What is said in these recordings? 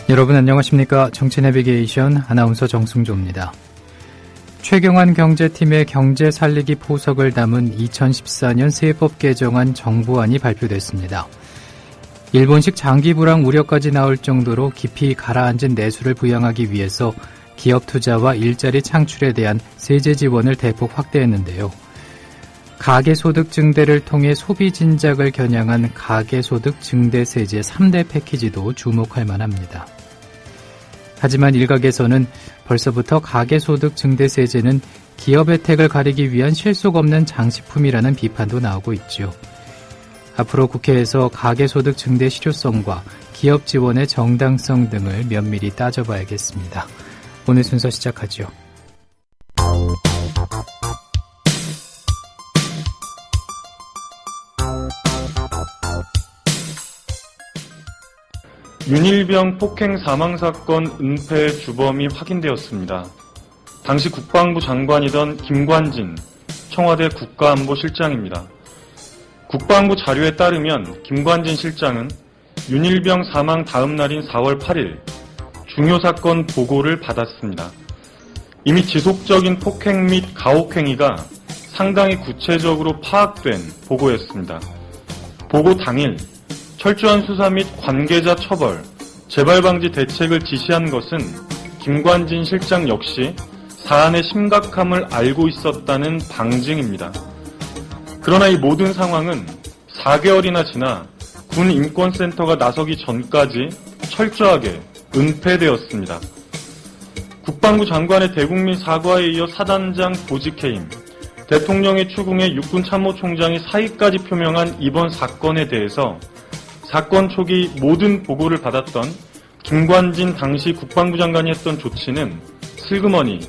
여러분 안녕하십니까? 정치 내비게이션 아나운서 정승조입니다. 최경환 경제팀의 경제 살리기 포석을 담은 2014년 세법 개정안 정부안이 발표됐습니다. 일본식 장기 불황 우려까지 나올 정도로 깊이 가라앉은 내수를 부양하기 위해서 기업 투자와 일자리 창출에 대한 세제 지원을 대폭 확대했는데요. 가계소득 증대를 통해 소비 진작을 겨냥한 가계소득 증대 세제 3대 패키지도 주목할 만합니다. 하지만 일각에서는 벌써부터 가계소득 증대 세제는 기업 혜택을 가리기 위한 실속 없는 장식품이라는 비판도 나오고 있죠. 앞으로 국회에서 가계소득 증대 실효성과 기업 지원의 정당성 등을 면밀히 따져봐야겠습니다. 오늘 순서 시작하죠. 윤일병 폭행 사망사건 은폐 주범이 확인되었습니다. 당시 국방부 장관이던 김관진 청와대 국가안보실장입니다. 국방부 자료에 따르면 김관진 실장은 윤일병 사망 다음 날인 4월 8일 중요 사건 보고를 받았습니다. 이미 지속적인 폭행 및 가혹행위가 상당히 구체적으로 파악된 보고였습니다. 보고 당일 철저한 수사 및 관계자 처벌, 재발 방지 대책을 지시한 것은 김관진 실장 역시 사안의 심각함을 알고 있었다는 방증입니다. 그러나 이 모든 상황은 4개월이나 지나 군 인권센터가 나서기 전까지 철저하게 은폐되었습니다. 국방부 장관의 대국민 사과에 이어 사단장 보직해임, 대통령의 추궁에 육군 참모총장이 사의까지 표명한 이번 사건에 대해서 사건 초기 모든 보고를 받았던 김관진 당시 국방부 장관이 했던 조치는 슬그머니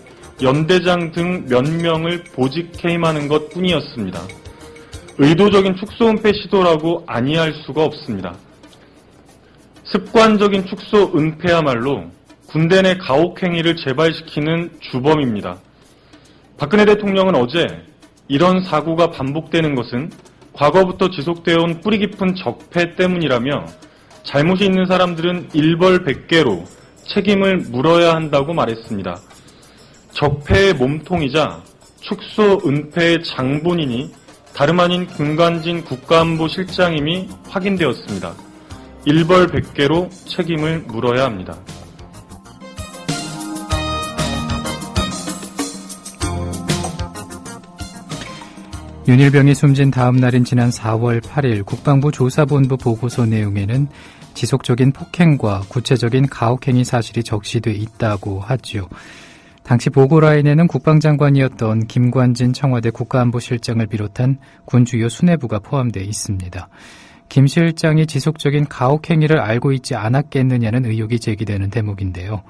연대장 등 몇 명을 보직해임하는 것뿐이었습니다. 의도적인 축소 은폐 시도라고 아니할 수가 없습니다. 습관적인 축소 은폐야말로 군대 내 가혹행위를 재발시키는 주범입니다. 박근혜 대통령은 어제 이런 사고가 반복되는 것은 과거부터 지속되어 온 뿌리 깊은 적폐 때문이라며 잘못이 있는 사람들은 일벌백계로 책임을 물어야 한다고 말했습니다. 적폐의 몸통이자 축소 은폐의 장본인이 다름 아닌 김관진 국가안보실장임이 확인되었습니다. 일벌백계로 책임을 물어야 합니다. 윤일병이 숨진 다음 날인 지난 4월 8일 국방부 조사본부 보고서 내용에는 지속적인 폭행과 구체적인 가혹행위 사실이 적시돼 있다고 하죠. 당시 보고라인에는 국방장관이었던 김관진 청와대 국가안보실장을 비롯한 군 주요 수뇌부가 포함되어 있습니다. 김 실장이 지속적인 가혹행위를 알고 있지 않았겠느냐는 의혹이 제기되는 대목인데요.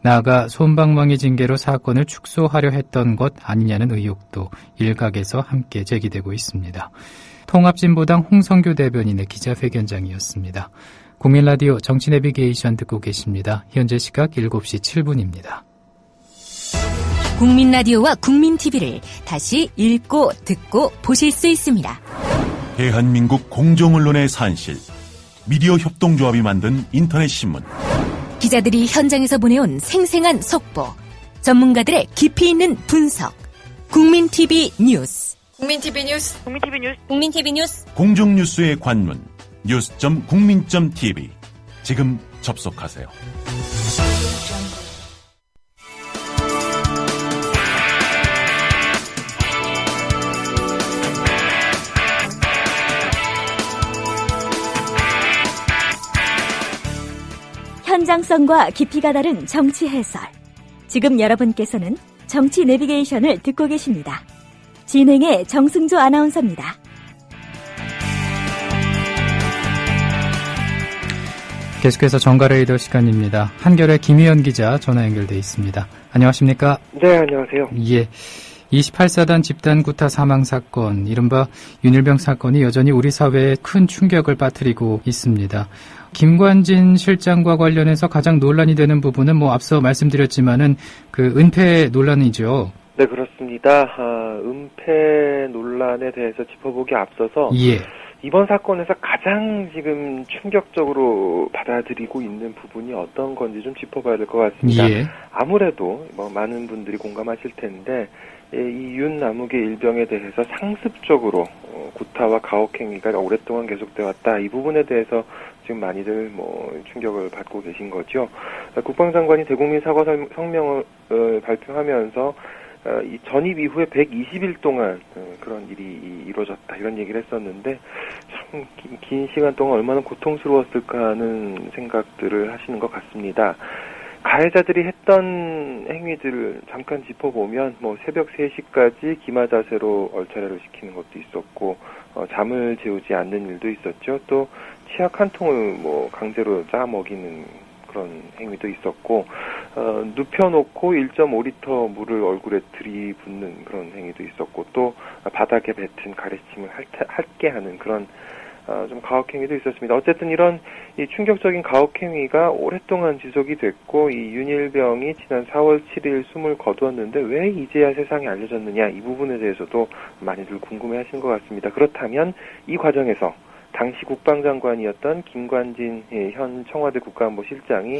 나아가 솜방망이 징계로 사건을 축소하려 했던 것 아니냐는 의혹도 일각에서 함께 제기되고 있습니다. 통합진보당 홍성규 대변인의 기자회견장이었습니다. 국민라디오 정치 내비게이션 듣고 계십니다. 현재 시각 7시 7분입니다. 국민라디오와 국민TV를 다시 읽고 듣고 보실 수 있습니다. 대한민국 공정언론의 산실, 미디어 협동조합이 만든 인터넷 신문. 기자들이 현장에서 보내온 생생한 속보, 전문가들의 깊이 있는 분석. 국민TV 뉴스. 국민TV 뉴스. 국민TV 뉴스. 국민TV 뉴스. 공정뉴스의 관문 news.국민.tv. 지금 접속하세요. 현장성과 깊이가 다른 정치 해설. 지금 여러분께서는 정치 내비게이션을 듣고 계십니다. 진행의 정승조 아나운서입니다. 계속해서 정가레이더 시간입니다. 한겨레 김희연 기자 전화 연결돼 있습니다. 안녕하십니까? 네, 안녕하세요. 예. 28사단 집단 구타 사망 사건, 이른바 윤일병 사건이 여전히 우리 사회에 큰 충격을 빠뜨리고 있습니다. 김관진 실장과 관련해서 가장 논란이 되는 부분은 앞서 말씀드렸지만은 그 은폐 논란이죠. 네, 그렇습니다. 은폐 논란에 대해서 짚어보기 앞서서 예. 이번 사건에서 가장 지금 충격적으로 받아들이고 있는 부분이 어떤 건지 좀 짚어봐야 될 것 같습니다. 예. 아무래도 많은 분들이 공감하실 텐데 이 윤 남욱의 일병에 대해서 상습적으로 구타와 가혹행위가 오랫동안 계속되어 왔다. 이 부분에 대해서 지금 많이들 충격을 받고 계신 거죠. 국방장관이 대국민 사과 성명을 발표하면서 이 전입 이후에 120일 동안 그런 일이 이루어졌다 이런 얘기를 했었는데 참 긴 시간 동안 얼마나 고통스러웠을까 하는 생각들을 하시는 것 같습니다. 가해자들이 했던 행위들을 잠깐 짚어보면 새벽 3시까지 기마 자세로 얼차려를 시키는 것도 있었고 잠을 재우지 않는 일도 있었죠. 또 치약 한 통을 강제로 짜 먹이는 그런 행위도 있었고 눕혀놓고 1.5리터 물을 얼굴에 들이붓는 그런 행위도 있었고 또 바닥에 뱉은 가래침을 핥게 하는 그런 좀 가혹행위도 있었습니다. 어쨌든 이런 이 충격적인 가혹행위가 오랫동안 지속이 됐고 이 윤일병이 지난 4월 7일 숨을 거두었는데 왜 이제야 세상에 알려졌느냐 이 부분에 대해서도 많이들 궁금해하시는 것 같습니다. 그렇다면 이 과정에서 당시 국방장관이었던 김관진 현 청와대 국가안보실장이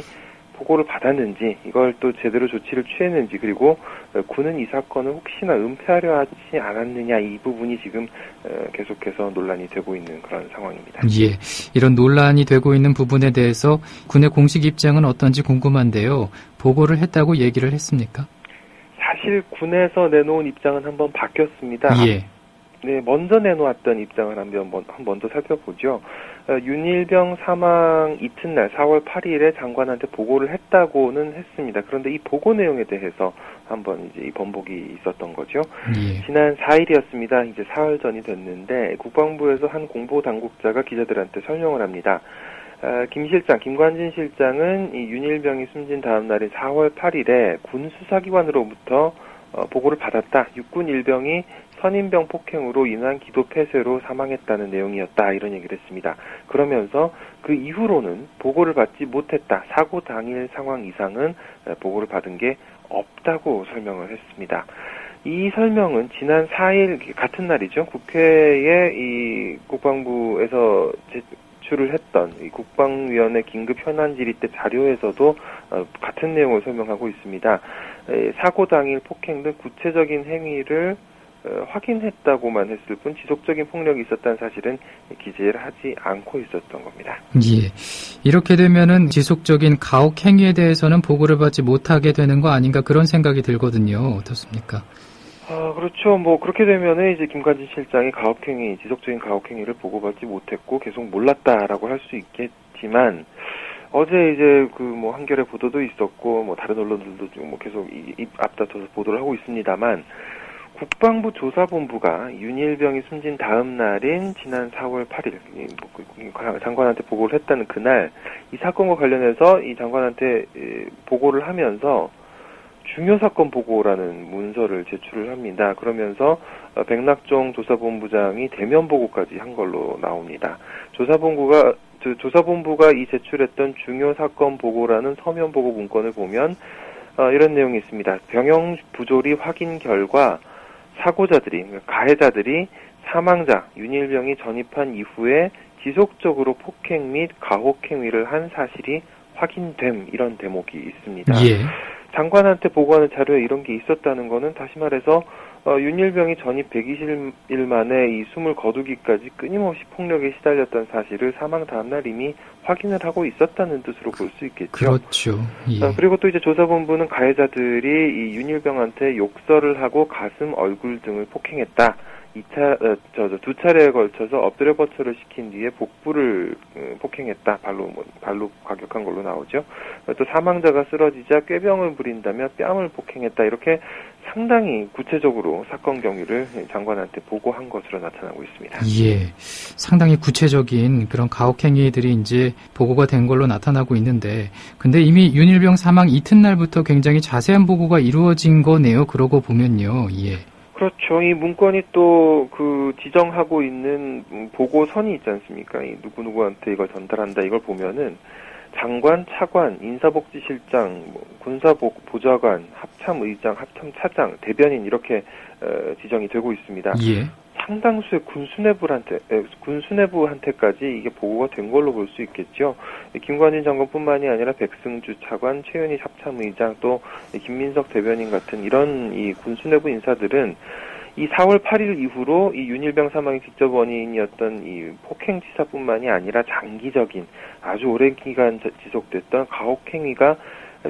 보고를 받았는지 이걸 또 제대로 조치를 취했는지 그리고 군은 이 사건을 혹시나 은폐하려 하지 않았느냐 이 부분이 지금 계속해서 논란이 되고 있는 그런 상황입니다. 예, 이런 논란이 되고 있는 부분에 대해서 군의 공식 입장은 어떤지 궁금한데요. 보고를 했다고 얘기를 했습니까? 사실 군에서 내놓은 입장은 한번 바뀌었습니다. 예. 네, 먼저 내놓았던 입장을 먼저 살펴보죠. 윤일병 사망 이튿날 4월 8일에 장관한테 보고를 했다고는 했습니다. 그런데 이 보고 내용에 대해서 한번 이제 이 번복이 있었던 거죠. 예. 지난 4일이었습니다. 이제 사흘 전이 됐는데 국방부에서 한 공보 당국자가 기자들한테 설명을 합니다. 김관진 실장은 이 윤일병이 숨진 다음 날인 4월 8일에 군 수사기관으로부터 보고를 받았다. 육군 일병이 선임병 폭행으로 인한 기도 폐쇄로 사망했다는 내용이었다. 이런 얘기를 했습니다. 그러면서 그 이후로는 보고를 받지 못했다. 사고 당일 상황 이상은 보고를 받은 게 없다고 설명을 했습니다. 이 설명은 지난 4일 같은 날이죠. 국회에 이 국방부에서 제출을 했던 이 국방위원회 긴급 현안 질의 때 자료에서도 같은 내용을 설명하고 있습니다. 사고 당일 폭행 등 구체적인 행위를 확인했다고만 했을 뿐 지속적인 폭력이 있었다는 사실은 기재를 하지 않고 있었던 겁니다. 예. 이렇게 되면은 지속적인 가혹 행위에 대해서는 보고를 받지 못하게 되는 거 아닌가 그런 생각이 들거든요. 어떻습니까? 그렇죠. 그렇게 되면은 이제 김관진 실장이 지속적인 가혹행위를 보고받지 못했고 계속 몰랐다라고 할 수 있겠지만 어제 이제 한겨레 보도도 있었고 다른 언론들도 계속 입 앞다퉈서 보도를 하고 있습니다만 국방부 조사본부가 윤일병이 숨진 다음 날인 지난 4월 8일 장관한테 보고를 했다는 그날 이 사건과 관련해서 이 장관한테 보고를 하면서 중요사건 보고라는 문서를 제출을 합니다. 그러면서 백낙종 조사본부장이 대면 보고까지 한 걸로 나옵니다. 조사본부가 이 제출했던 중요사건 보고라는 서면 보고 문건을 보면 이런 내용이 있습니다. 병영 부조리 확인 결과 사고자들이, 가해자들이 사망자 윤일병이 전입한 이후에 지속적으로 폭행 및 가혹행위를 한 사실이 확인됨 이런 대목이 있습니다. 예. 장관한테 보고하는 자료에 이런 게 있었다는 거는 다시 말해서 윤일병이 전입 120일 만에 이 숨을 거두기까지 끊임없이 폭력에 시달렸던 사실을 사망 다음 날 이미 확인을 하고 있었다는 뜻으로 볼 수 있겠죠. 그렇죠. 예. 그리고 또 이제 조사본부는 가해자들이 이 윤일병한테 욕설을 하고 가슴, 얼굴 등을 폭행했다. 두 차례에 걸쳐서 엎드려 버처를 시킨 뒤에 복부를 폭행했다. 발로 과격한 걸로 나오죠. 또 사망자가 쓰러지자 꾀병을 부린다며 뺨을 폭행했다. 이렇게 상당히 구체적으로 사건 경위를 장관한테 보고한 것으로 나타나고 있습니다. 예. 상당히 구체적인 그런 가혹행위들이 이제 보고가 된 걸로 나타나고 있는데, 근데 이미 윤일병 사망 이튿날부터 굉장히 자세한 보고가 이루어진 거네요. 그러고 보면요. 예. 그렇죠. 이 문건이 또 지정하고 있는 보고선이 있지 않습니까? 이 누구누구한테 이걸 전달한다 이걸 보면은 장관, 차관, 인사복지실장, 군사보좌관, 합참의장, 합참차장, 대변인 이렇게 지정이 되고 있습니다. 예. 상당수의 군 수뇌부한테까지 이게 보고가 된 걸로 볼 수 있겠죠. 김관진 장관뿐만이 아니라 백승주 차관, 최윤희 합참의장, 또 김민석 대변인 같은 이런 이 군 수뇌부 인사들은 이 4월 8일 이후로 이 윤일병 사망의 직접 원인이었던 이 폭행치사뿐만이 아니라 장기적인 아주 오랜 기간 지속됐던 가혹행위가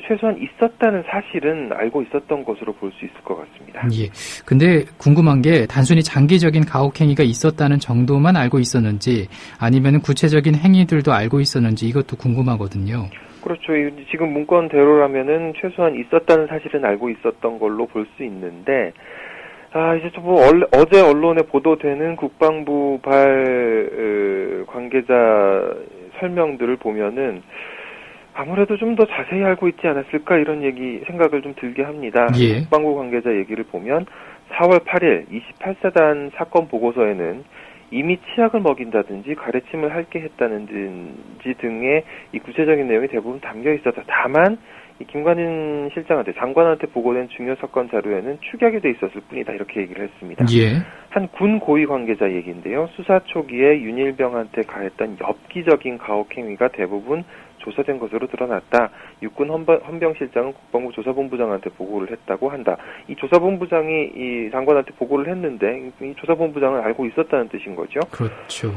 최소한 있었다는 사실은 알고 있었던 것으로 볼 수 있을 것 같습니다. 예. 근데 궁금한 게 단순히 장기적인 가혹행위가 있었다는 정도만 알고 있었는지 아니면 구체적인 행위들도 알고 있었는지 이것도 궁금하거든요. 그렇죠. 지금 문건대로라면은 최소한 있었다는 사실은 알고 있었던 걸로 볼 수 있는데, 이제 어제 언론에 보도되는 국방부 관계자 설명들을 보면은 아무래도 좀 더 자세히 알고 있지 않았을까 이런 생각을 좀 들게 합니다. 예. 국방부 관계자 얘기를 보면 4월 8일 28사단 사건 보고서에는 이미 치약을 먹인다든지 가래침을 핥게 했다는지 등의 이 구체적인 내용이 대부분 담겨 있었다. 다만 이 김관진 장관한테 보고된 중요 사건 자료에는 축약이 돼 있었을 뿐이다. 이렇게 얘기를 했습니다. 예. 한 군 고위 관계자 얘기인데요. 수사 초기에 윤일병한테 가했던 엽기적인 가혹행위가 대부분 조사된 것으로 드러났다. 육군 헌병실장은 국방부 조사본부장한테 보고를 했다고 한다. 이 조사본부장이 이 장관한테 보고를 했는데 이 조사본부장은 알고 있었다는 뜻인 거죠. 그렇죠.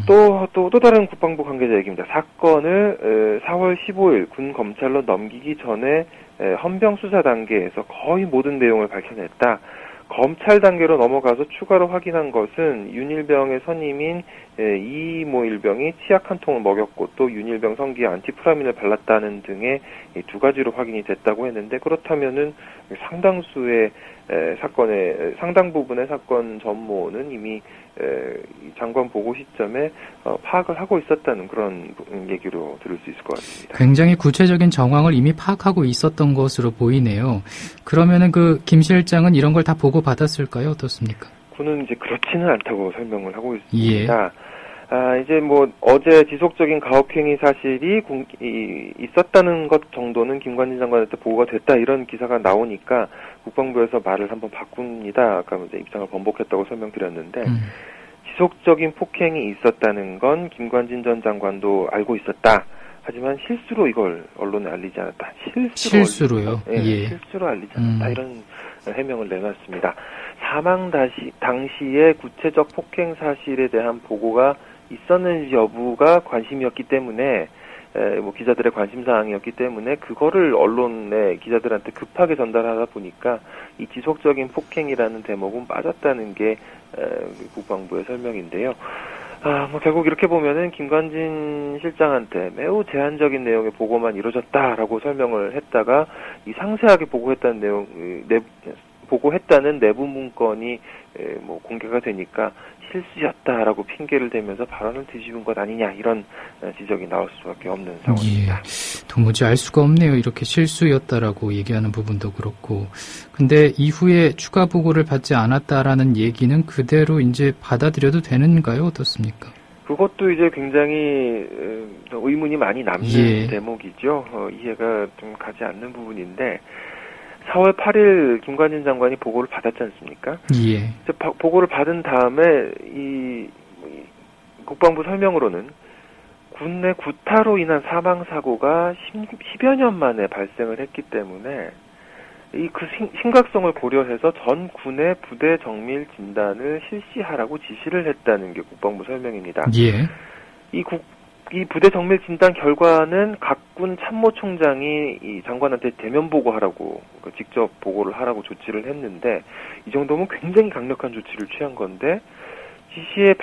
또 다른 국방부 관계자 얘기입니다. 사건을 4월 15일 군 검찰로 넘기기 전에 헌병 수사 단계에서 거의 모든 내용을 밝혀냈다. 검찰 단계로 넘어가서 추가로 확인한 것은 윤일병의 선임인 이모 일병이 치약 한 통을 먹였고 또 윤일병 성기에 안티프라민을 발랐다는 등의 두 가지로 확인이 됐다고 했는데, 그렇다면은 상당수의 사건의 상당 부분의 사건 전모는 이미 장관 보고 시점에 파악을 하고 있었다는 그런 얘기로 들을 수 있을 것 같습니다. 굉장히 구체적인 정황을 이미 파악하고 있었던 것으로 보이네요. 그러면은 김 실장은 이런 걸 다 보고 받았을까요? 어떻습니까? 군은 이제 그렇지는 않다고 설명을 하고 있습니다. 예. 이제 어제 지속적인 가혹행위 사실이 있었다는 것 정도는 김관진 장관한테 보고가 됐다 이런 기사가 나오니까 국방부에서 말을 한번 바꿉니다. 아까 이제 입장을 번복했다고 설명드렸는데 지속적인 폭행이 있었다는 건 김관진 전 장관도 알고 있었다. 하지만 실수로 이걸 언론에 알리지 않았다. 실수로요? 예. 실수로 알리지 않았다. 이런 해명을 내놨습니다. 사망 당시에 구체적 폭행 사실에 대한 보고가 있었는지 여부가 관심이었기 때문에 기자들의 관심사항이었기 때문에 그거를 언론에 기자들한테 급하게 전달하다 보니까 이 지속적인 폭행이라는 대목은 빠졌다는 게 국방부의 설명인데요. 결국 이렇게 보면은 김관진 실장한테 매우 제한적인 내용의 보고만 이루어졌다라고 설명을 했다가 이 상세하게 보고했다는 내부 문건이 공개가 되니까 실수였다라고 핑계를 대면서 발언을 뒤집은 것 아니냐 이런 지적이 나올 수밖에 없는 상황입니다. 예, 도무지 알 수가 없네요. 이렇게 실수였다라고 얘기하는 부분도 그렇고. 근데 이후에 추가 보고를 받지 않았다라는 얘기는 그대로 이제 받아들여도 되는가요? 어떻습니까? 그것도 이제 굉장히 의문이 많이 남는 대목이죠. 이해가 좀 가지 않는 부분인데 4월 8일 김관진 장관이 보고를 받았지 않습니까? 예. 보고를 받은 다음에 이 국방부 설명으로는 군내 구타로 인한 사망 사고가 10여 년 만에 발생을 했기 때문에 그 심각성을 고려해서 전 군의 부대 정밀 진단을 실시하라고 지시를 했다는 게 국방부 설명입니다. 예. 이 부대 정밀 진단 결과는 각 군 참모총장이 이 장관한테 대면 보고하라고 직접 보고를 하라고 조치를 했는데 이 정도면 굉장히 강력한 조치를 취한 건데 지시에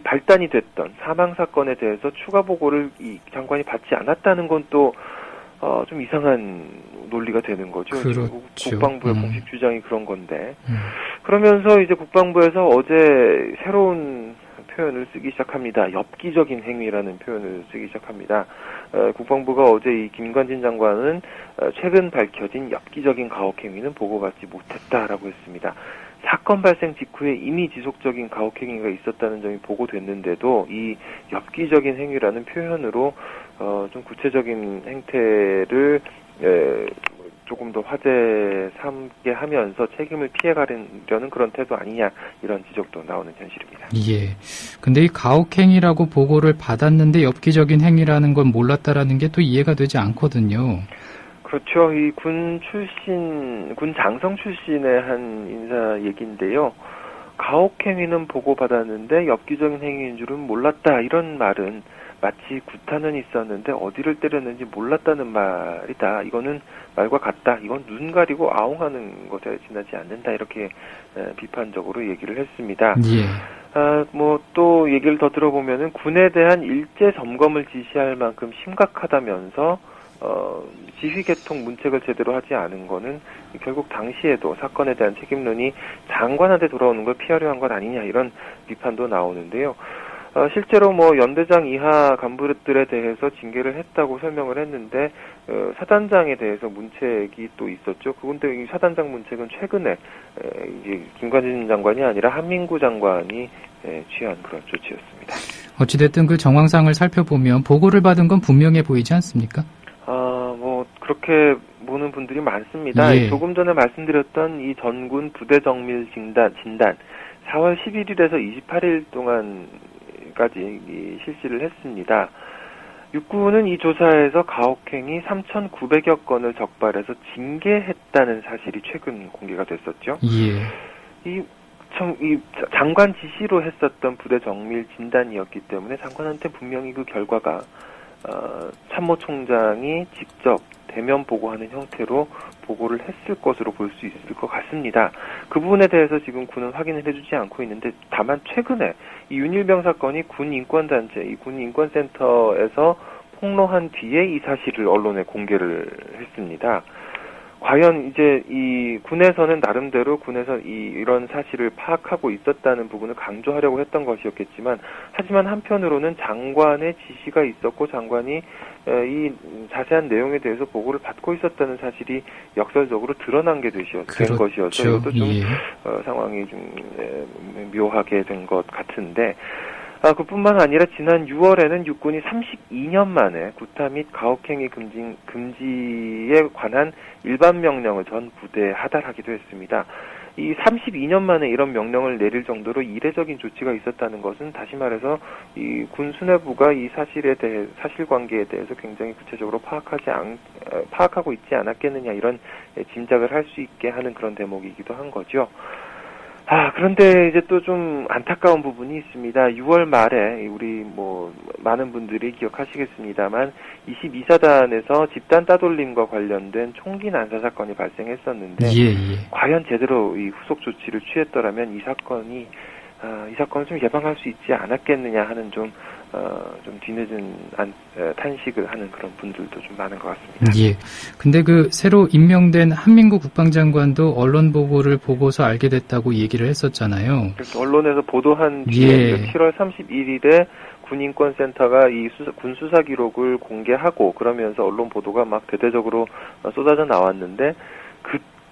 발단이 됐던 사망 사건에 대해서 추가 보고를 이 장관이 받지 않았다는 건 또 좀 이상한 논리가 되는 거죠. 그렇죠. 국방부의 공식 주장이 그런 건데 그러면서 이제 국방부에서 어제 새로운 표현을 쓰기 시작합니다. 엽기적인 행위라는 표현을 쓰기 시작합니다. 국방부가 어제 이 김관진 장관은 최근 밝혀진 엽기적인 가혹행위는 보고받지 못했다라고 했습니다. 사건 발생 직후에 이미 지속적인 가혹행위가 있었다는 점이 보고됐는데도 이 엽기적인 행위라는 표현으로 좀 구체적인 행태를 조금 더 화제 삼게 하면서 책임을 피해가려는 그런 태도 아니냐 이런 지적도 나오는 현실입니다. 예. 근데 이 가혹행위라고 보고를 받았는데 엽기적인 행위라는 건 몰랐다라는 게 또 이해가 되지 않거든요. 그렇죠. 이 군 장성 출신의 한 인사 얘기인데요. 가혹행위는 보고받았는데 엽기적인 행위인 줄은 몰랐다. 이런 말은 마치 구타는 있었는데 어디를 때렸는지 몰랐다는 말이다. 이거는 말과 같다. 이건 눈 가리고 아웅하는 것에 지나지 않는다. 이렇게 비판적으로 얘기를 했습니다. 예. 또 얘기를 더 들어보면은 군에 대한 일제 점검을 지시할 만큼 심각하다면서 지휘 개통 문책을 제대로 하지 않은 거는 결국 당시에도 사건에 대한 책임론이 장관한테 돌아오는 걸 피하려 한 것 아니냐 이런 비판도 나오는데요. 실제로 연대장 이하 간부들에 대해서 징계를 했다고 설명을 했는데 사단장에 대해서 문책이 또 있었죠. 그런데 이 사단장 문책은 최근에 이제 김관진 장관이 아니라 한민구 장관이 취한 그런 조치였습니다. 어찌됐든 그 정황상을 살펴보면 보고를 받은 건 분명해 보이지 않습니까? 그렇게 보는 분들이 많습니다. 예. 조금 전에 말씀드렸던 이 전군 부대 정밀 진단 4월 11일에서 28일 동안까지 실시를 했습니다. 육군은 이 조사에서 가혹행위 3,900여 건을 적발해서 징계했다는 사실이 최근 공개가 됐었죠. 예. 이 장관 지시로 했었던 부대 정밀 진단이었기 때문에 장관한테 분명히 그 결과가 참모총장이 직접 대면 보고하는 형태로 보고를 했을 것으로 볼 수 있을 것 같습니다. 그 부분에 대해서 지금 군은 확인을 해주지 않고 있는데 다만 최근에 이 윤일병 사건이 군 인권단체, 이 군 인권센터에서 폭로한 뒤에 이 사실을 언론에 공개를 했습니다. 과연 이제 이 군에서는 나름대로 군에서 이런 사실을 파악하고 있었다는 부분을 강조하려고 했던 것이었겠지만 하지만 한편으로는 장관의 지시가 있었고 장관이 이 자세한 내용에 대해서 보고를 받고 있었다는 사실이 역설적으로 드러난 게 된 것이어서 이것도 좀 상황이 좀 묘하게 된 것 같은데 그뿐만 아니라 지난 6월에는 육군이 32년 만에 구타 및 가혹행위 금지에 관한 일반 명령을 전 부대에 하달하기도 했습니다. 이 32년 만에 이런 명령을 내릴 정도로 이례적인 조치가 있었다는 것은 다시 말해서 이 군 수뇌부가 이 사실관계에 대해서 굉장히 구체적으로 파악하고 있지 않았겠느냐 이런 짐작을 할 수 있게 하는 그런 대목이기도 한 거죠. 그런데 이제 또 좀 안타까운 부분이 있습니다. 6월 말에 우리 많은 분들이 기억하시겠습니다만 22사단에서 집단 따돌림과 관련된 총기 난사 사건이 발생했었는데 과연 제대로 이 후속 조치를 취했더라면 이 사건을 좀 예방할 수 있지 않았겠느냐 하는 좀 뒤늦은 탄식을 하는 그런 분들도 좀 많은 것 같습니다. 예. 근데 그 새로 임명된 한민구 국방장관도 언론 보고를 보고서 알게 됐다고 얘기를 했었잖아요. 그래서 언론에서 보도한 뒤에 7월 31일에 군인권센터가 이 군 수사 기록을 공개하고 그러면서 언론 보도가 막 대대적으로 쏟아져 나왔는데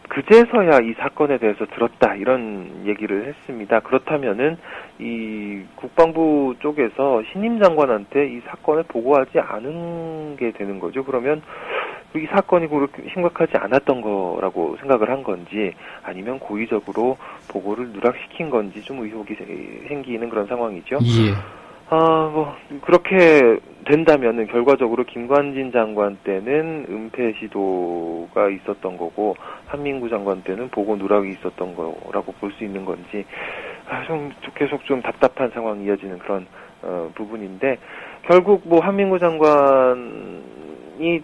그제서야 이 사건에 대해서 들었다 이런 얘기를 했습니다. 그렇다면은 이 국방부 쪽에서 신임 장관한테 이 사건을 보고하지 않은 게 되는 거죠. 그러면 이 사건이 그렇게 심각하지 않았던 거라고 생각을 한 건지 아니면 고의적으로 보고를 누락시킨 건지 좀 의혹이 생기는 그런 상황이죠. 그렇게 된다면은 결과적으로 김관진 장관 때는 은폐 시도가 있었던 거고 한민구 장관 때는 보고 누락이 있었던 거라고 볼 수 있는 건지 좀 계속 좀 답답한 상황이 이어지는 그런 부분인데 결국 한민구 장관이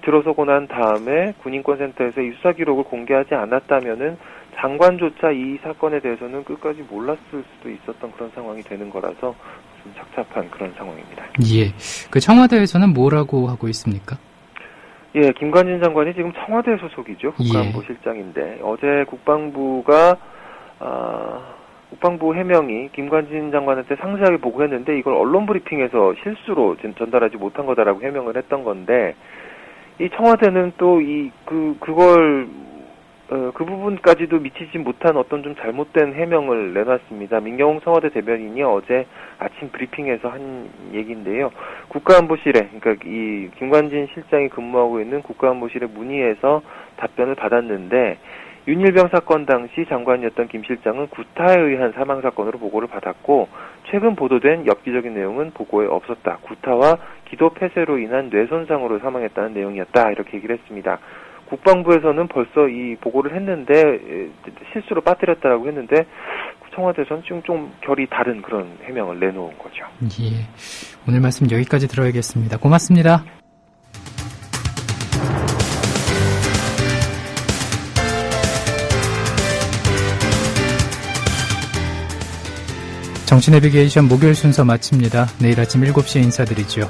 들어서고 난 다음에 군인권센터에서 이 수사 기록을 공개하지 않았다면은 장관조차 이 사건에 대해서는 끝까지 몰랐을 수도 있었던 그런 상황이 되는 거라서 좀 착잡한 그런 상황입니다. 예. 그 청와대에서는 뭐라고 하고 있습니까? 예, 김관진 장관이 지금 청와대 소속이죠. 국방부 실장인데 어제 국방부가 국방부 해명이 김관진 장관한테 상세하게 보고했는데 이걸 언론 브리핑에서 실수로 전달하지 못한 거다라고 해명을 했던 건데 이 청와대는 또 그걸 그 부분까지도 미치지 못한 어떤 좀 잘못된 해명을 내놨습니다. 민경웅 청와대 대변인이 어제 아침 브리핑에서 한 얘기인데요. 국가안보실에, 그러니까 이 김관진 실장이 근무하고 있는 국가안보실에 문의해서 답변을 받았는데, 윤일병 사건 당시 장관이었던 김 실장은 구타에 의한 사망 사건으로 보고를 받았고, 최근 보도된 엽기적인 내용은 보고에 없었다. 구타와 기도 폐쇄로 인한 뇌손상으로 사망했다는 내용이었다. 이렇게 얘기를 했습니다. 국방부에서는 벌써 이 보고를 했는데 실수로 빠뜨렸다라고 했는데 청와대에서는 지금 좀 결이 다른 그런 해명을 내놓은 거죠. 예, 오늘 말씀 여기까지 들어야겠습니다. 고맙습니다. 정치 내비게이션 목요일 순서 마칩니다. 내일 아침 7시에 인사드리죠.